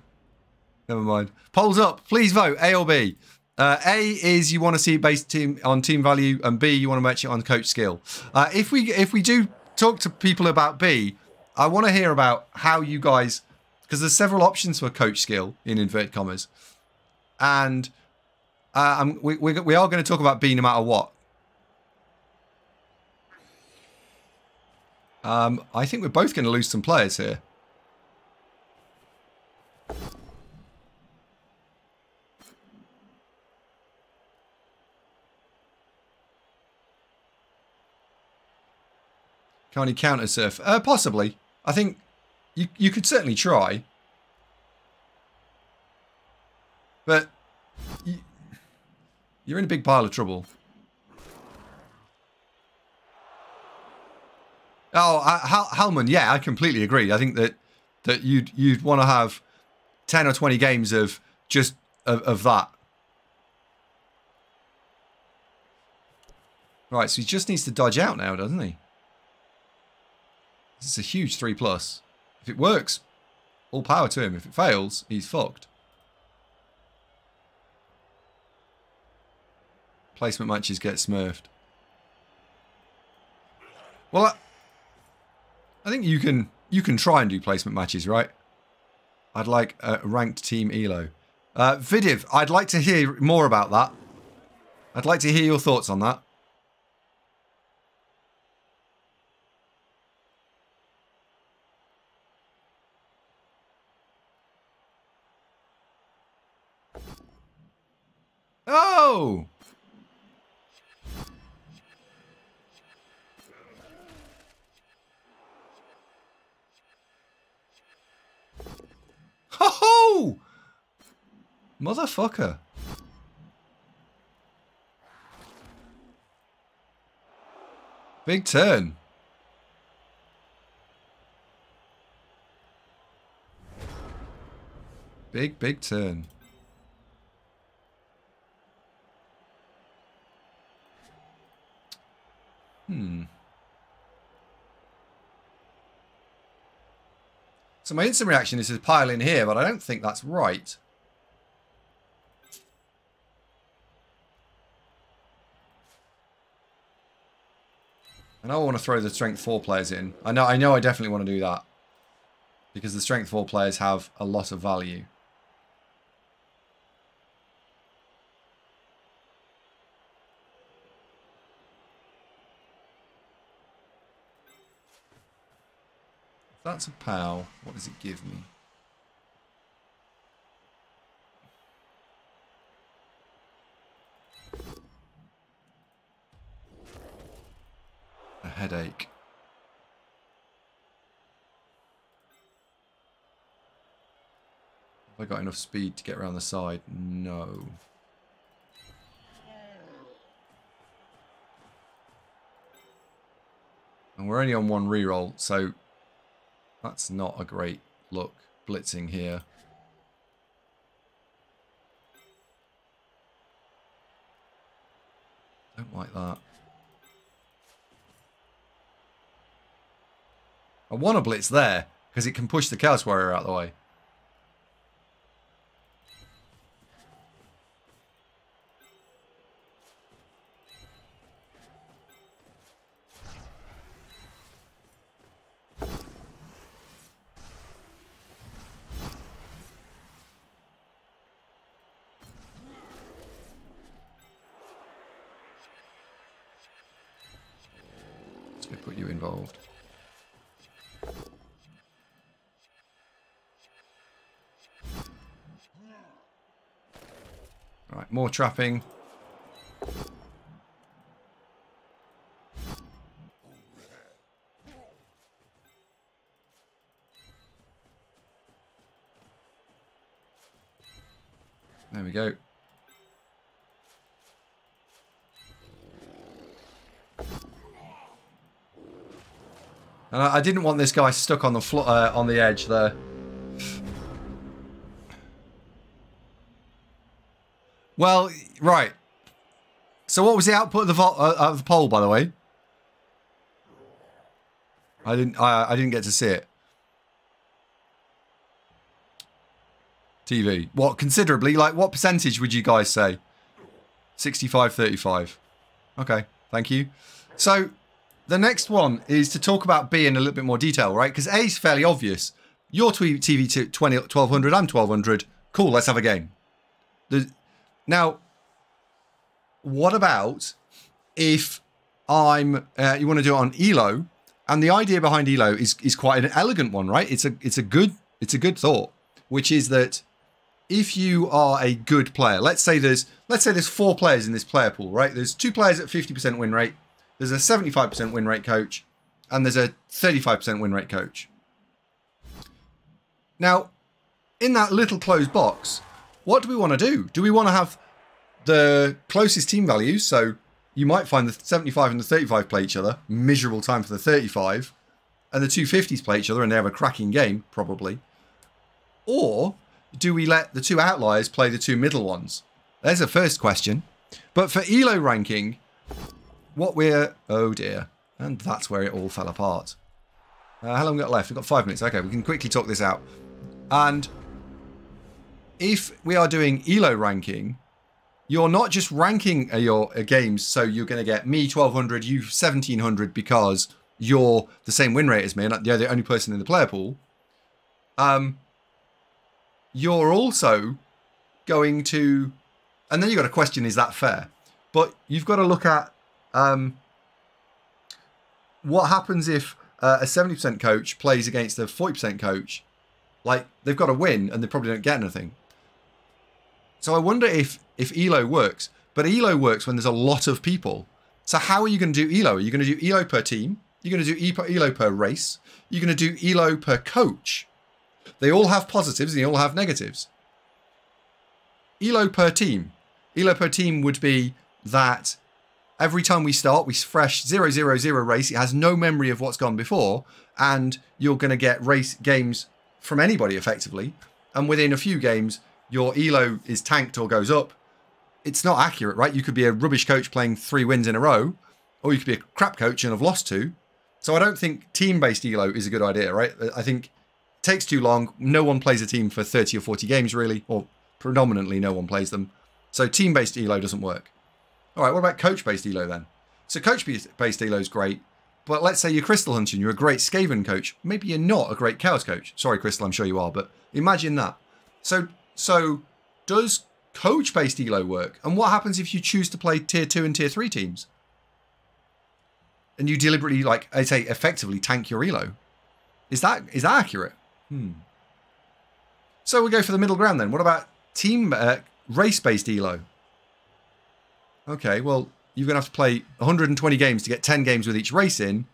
Never mind. Polls up, please vote, A or B. A is you want to see it based on team value, and B you want to match it on coach skill. If we do talk to people about B, I want to hear about how you guys, because there's several options for coach skill in inverted commas, and we are going to talk about B no matter what. I think we're both going to lose some players here. Can't he counter surf? Possibly. I think you could certainly try. But you're in a big pile of trouble. Oh, Halman, yeah, I completely agree. I think that you'd want to have 10 or 20 games of just of that. Right, so he just needs to dodge out now, doesn't he? This is a huge 3+. If it works, all power to him. If it fails, he's fucked. Placement matches get smurfed. Well, I think you can try and do placement matches, right? I'd like a ranked team elo. Vidiv, I'd like to hear more about that. I'd like to hear your thoughts on that. Oh! Ho-ho! Motherfucker. Big turn. Big, big turn. So my instant reaction is to pile in here, but I don't think that's right. And I want to throw the strength 4 players in. I know I definitely want to do that. Because the strength 4 players have a lot of value. If that's a POW, what does it give me? A headache. Have I got enough speed to get around the side? No. And we're only on 1 reroll, so that's not a great look, blitzing here. Don't like that. I want to blitz there, because it can push the Chaos Warrior out of the way. Put you involved. Right, more trapping. There we go. And I didn't want this guy stuck on the floor, on the edge there. Well, right. So what was the output of the poll, by the way? I didn't get to see it. TV. What, considerably? Like, what percentage would you guys say? 65-35. Okay, thank you. So the next one is to talk about B in a little bit more detail, right? Because A is fairly obvious. Your TV to 1200, I'm 1200. Cool, let's have a game. Now, what about if I'm you want to do it on ELO? And the idea behind ELO is quite an elegant one, right? It's a good thought, which is that if you are a good player, let's say there's 4 players in this player pool, right? There's 2 players at 50% win rate. There's a 75% win rate coach, and there's a 35% win rate coach. Now, in that little closed box, what do we want to do? Do we want to have the closest team values? So you might find the 75 and the 35 play each other, miserable time for the 35, and the 250s play each other and they have a cracking game, probably. Or do we let the 2 outliers play the 2 middle ones? There's a first question. But for ELO ranking, what we're... Oh dear. And that's where it all fell apart. How long we got left? We've got 5 minutes. Okay, we can quickly talk this out. And if we are doing ELO ranking, you're not just ranking your games, so you're going to get me 1200, you 1700 because you're the same win rate as me and you're the only person in the player pool. You're also going to... And then you've got to question, is that fair? But you've got to look at what happens if a 70% coach plays against a 40% coach. Like, they've got to win and they probably don't get anything. So I wonder if ELO works. But ELO works when there's a lot of people. So how are you going to do ELO? Are you going to do ELO per team? You're going to do ELO per race? You're going to do ELO per coach? They all have positives and they all have negatives. ELO per team. ELO per team would be that every time we start, we fresh 0-0-0 race. It has no memory of what's gone before. And you're going to get race games from anybody, effectively. and within a few games, your elo is tanked or goes up, it's not accurate, right? You could be a rubbish coach playing 3 wins in a row, or you could be a crap coach and have lost 2. So I don't think team-based elo is a good idea, right? I think it takes too long. No one plays a team for 30 or 40 games, really, or predominantly no one plays them. So team-based elo doesn't work. All right, what about coach-based elo then? So coach-based elo is great, but let's say you're Crystal Hunter and you're a great Skaven coach. Maybe you're not a great Chaos coach. Sorry, Crystal, I'm sure you are, but imagine that. So does coach-based elo work? And what happens if you choose to play tier 2 and tier 3 teams? And you deliberately, like I say, effectively tank your elo. Is that accurate? So we go for the middle ground then. What about team race-based elo? Okay, well, you're going to have to play 120 games to get 10 games with each race in.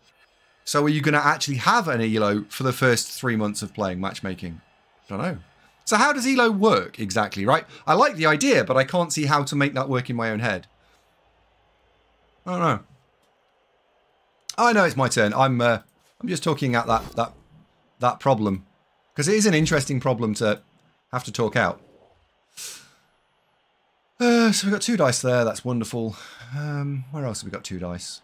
So are you going to actually have an elo for the first 3 months of playing matchmaking? I don't know. So how does elo work exactly, right? I like the idea, but I can't see how to make that work in my own head. I don't know. I know it's my turn. I'm just talking out that problem, because it is an interesting problem to have to talk out. So we've got 2 dice there. That's wonderful. Where else have we got 2 dice?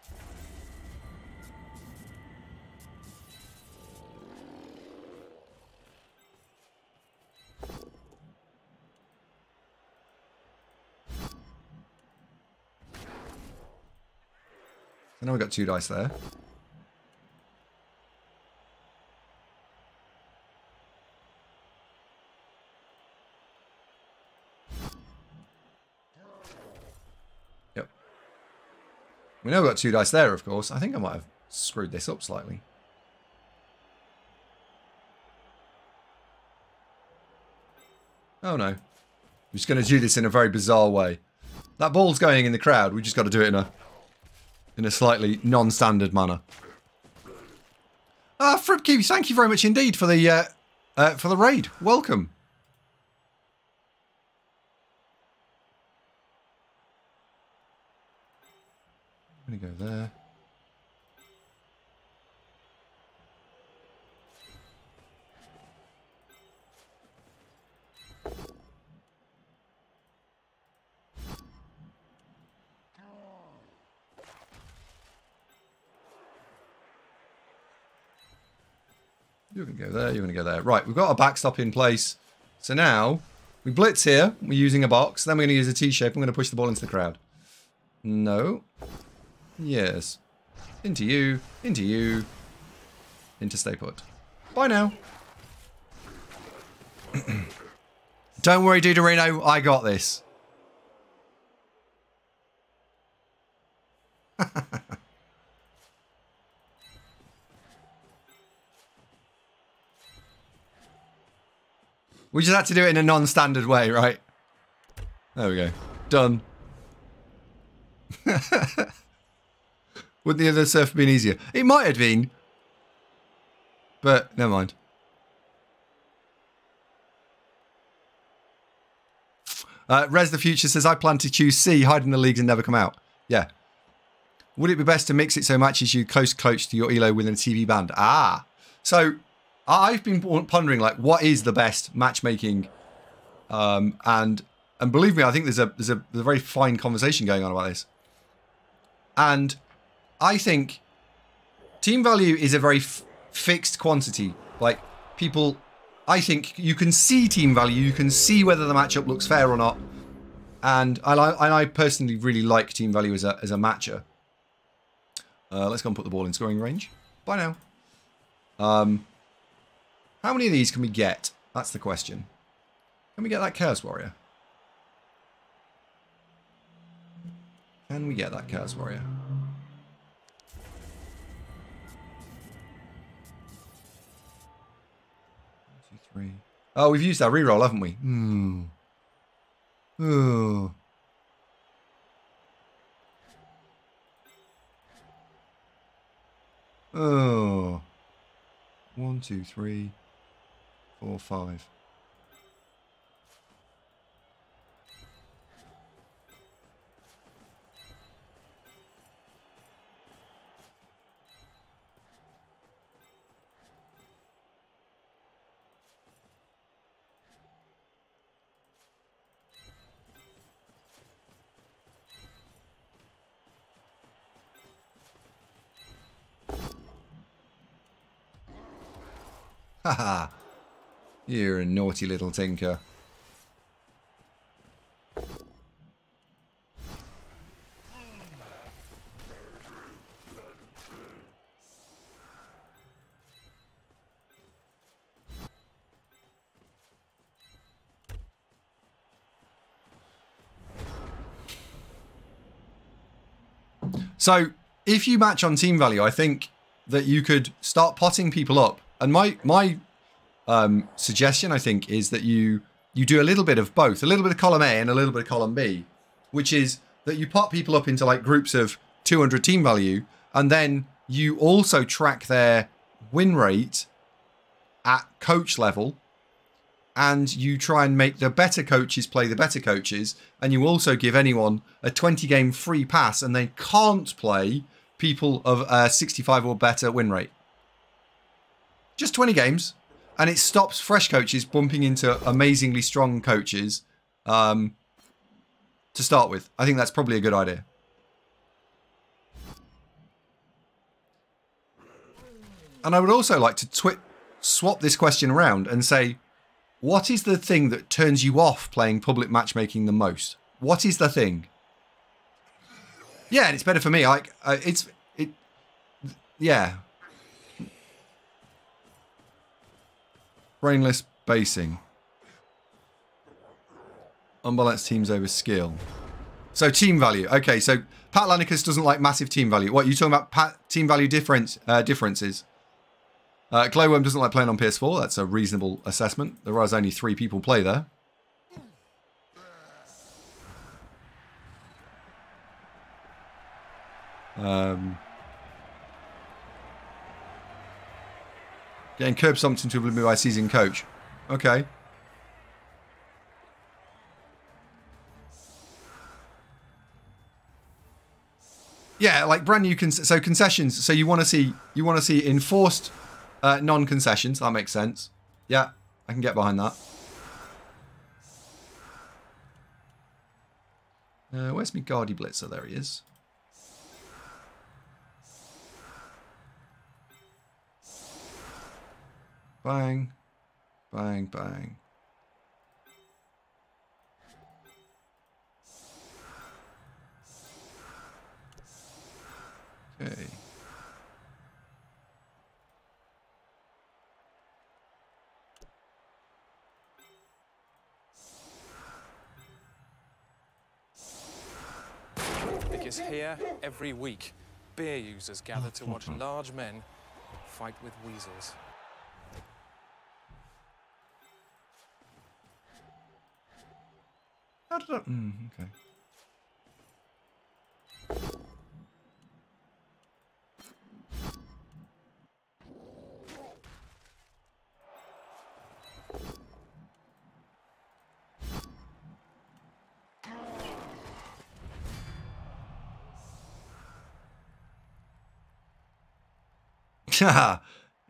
So now we've got 2 dice there. Yep. We know we've got 2 dice there, of course. I think I might have screwed this up slightly. Oh no. I'm just going to do this in a very bizarre way. That ball's going in the crowd. We just got to do it in a slightly non-standard manner. Fribkey, thank you very much indeed for the raid. Welcome. I'm going to go there. You're going to go there, you're going to go there. Right, we've got a backstop in place. So now, we blitz here. We're using a box. Then we're going to use a T-shape. I'm going to push the ball into the crowd. No. Yes. Into you. Into you. Into stay put. Bye now. Don't worry, Duderino. I got this. We just had to do it in a non-standard way, right? There we go. Done. Wouldn't the other surf have been easier? It might have been. But, never mind. Res the Future says, I plan to choose C, hide in the leagues and never come out. Yeah. Would it be best to mix it so matches you close coach to your elo within a TV band? Ah. So, I've been pondering, like, what is the best matchmaking? And believe me, I think there's a very fine conversation going on about this. And I think team value is a very fixed quantity. Like, people, I think you can see team value, you can see whether the matchup looks fair or not. And I personally really like team value as a matcher. Let's go and put the ball in scoring range. Bye now. How many of these can we get? That's the question. Can we get that Chaos Warrior? Can we get that Chaos Warrior? 1, 2, 3. Oh, we've used our reroll, haven't we? Oh. Oh. 1, 2, 3, 4, 5. Haha. You're a naughty little tinker. So, if you match on team value, I think that you could start potting people up. And my suggestion, I think, is that you do a little bit of both. A little bit of column A and a little bit of column B. Which is that you pot people up into like groups of 200 team value. And then you also track their win rate at coach level. And you try and make the better coaches play the better coaches. And you also give anyone a 20-game free pass. And they can't play people of a 65 or better win rate. Just 20 games. And it stops fresh coaches bumping into amazingly strong coaches to start with. I think that's probably a good idea. And I would also like to swap this question around and say, what is the thing that turns you off playing public matchmaking the most? What is the thing? Yeah, and it's better for me. Like yeah. Brainless basing. Unbalanced teams over skill. So team value. Okay, so Pat Lanicus doesn't like massive team value. What, are you talking about team value differences? Glowworm doesn't like playing on PS4. That's a reasonable assessment. There was only 3 people play there. Getting curb stomped into oblivion by a seasoned coach. Okay. Yeah, like brand new concessions. So you want to see enforced non-concessions. That makes sense. Yeah, I can get behind that. Where's my Guardy Blitzer? There he is. Bang, bang, bang. Okay. Because here, every week, beer users gather to watch large men fight with weasels. How did I... okay.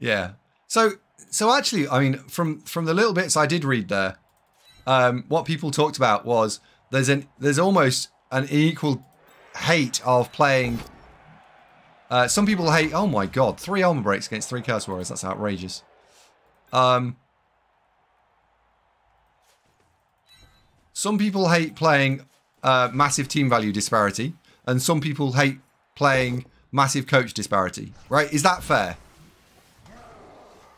Yeah. So actually, I mean, from the little bits I did read there, what people talked about was there's almost an equal hate of playing. Some people hate. Oh my god, 3 armor breaks against 3 Chaos Warriors. That's outrageous. Some people hate playing massive team value disparity, and some people hate playing massive coach disparity. Right? Is that fair?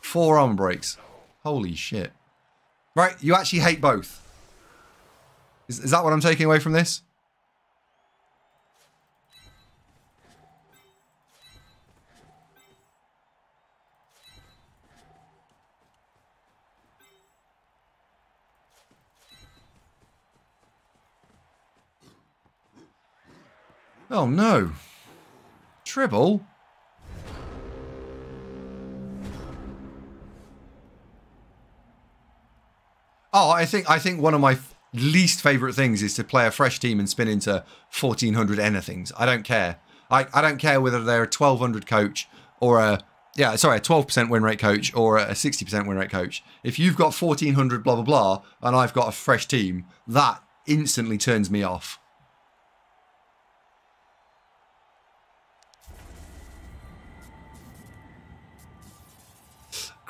4 armor breaks. Holy shit. Right? You actually hate both. Is that what I'm taking away from this? Oh no. Tribble? Oh, I think one of my least favourite things is to play a fresh team and spin into 1400 anythings. I don't care. I don't care whether they're a 1200 coach or a 12% win rate coach or a 60% win rate coach. If you've got 1400 blah blah blah and I've got a fresh team, that instantly turns me off.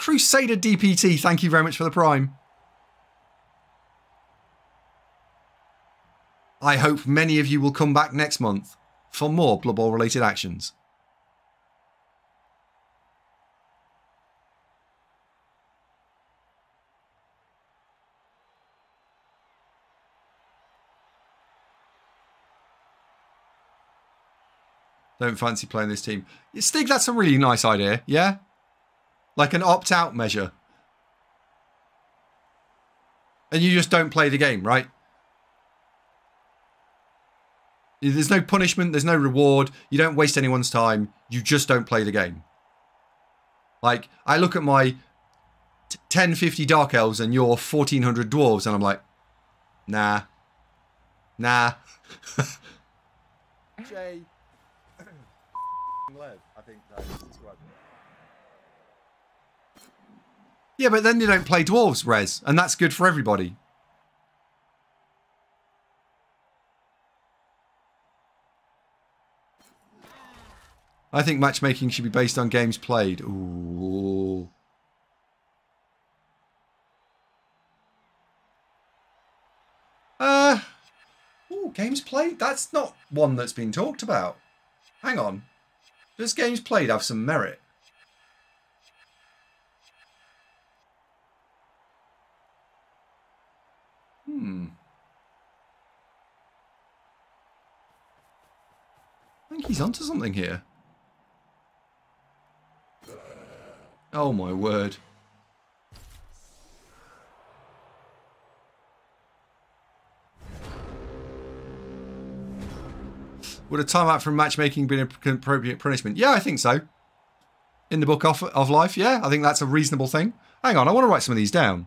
Crusader DPT, thank you very much for the Prime. I hope many of you will come back next month for more Blood Bowl related actions. Don't fancy playing this team. Stig, that's a really nice idea, yeah? Like an opt-out measure. And you just don't play the game, right? There's no punishment, there's no reward, you don't waste anyone's time, you just don't play the game. Like, I look at my 1050 Dark Elves and your 1400 Dwarves and I'm like, nah. Nah. Jay. Lev, I think that is described. Yeah, but then you don't play Dwarves, Rez, and that's good for everybody. I think matchmaking should be based on games played. Ooh. Ooh, games played? That's not one that's been talked about. Hang on. Does games played have some merit? I think he's onto something here. Oh my word. Would a timeout from matchmaking be an appropriate punishment? Yeah, I think so. In the book of life, yeah, I think that's a reasonable thing. Hang on, I want to write some of these down.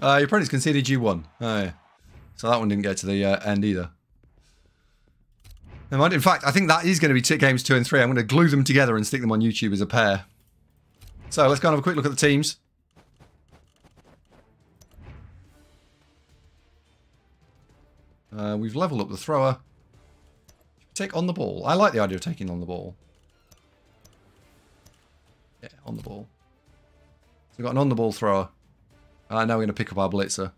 Your opponent's conceded you won. Oh, yeah. So that one didn't get to the end either. Never mind. In fact, I think that is going to be games 2 and 3. I'm going to glue them together and stick them on YouTube as a pair. So let's go and have a quick look at the teams. We've leveled up the thrower. Take on the ball. I like the idea of taking on the ball. Yeah, on the ball. So we've got an on the ball thrower. Now we're going to pick up our blitzer.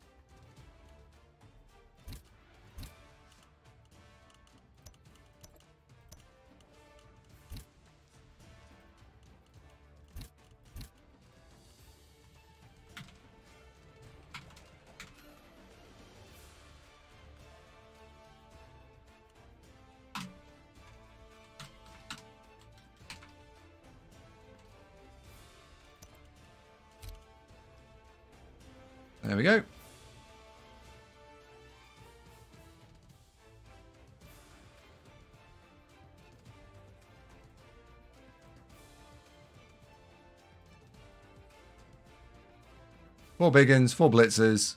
There we go. Four big uns, 4 blitzers.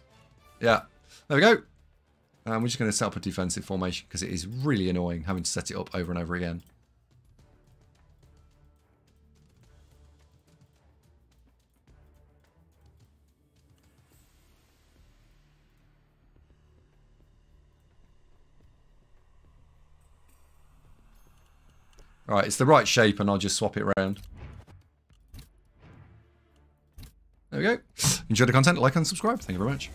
Yeah, there we go. We're just going to set up a defensive formation because it is really annoying having to set it up over and over again. Alright, it's the right shape and I'll just swap it around. There we go. Enjoy the content, like and subscribe. Thank you very much.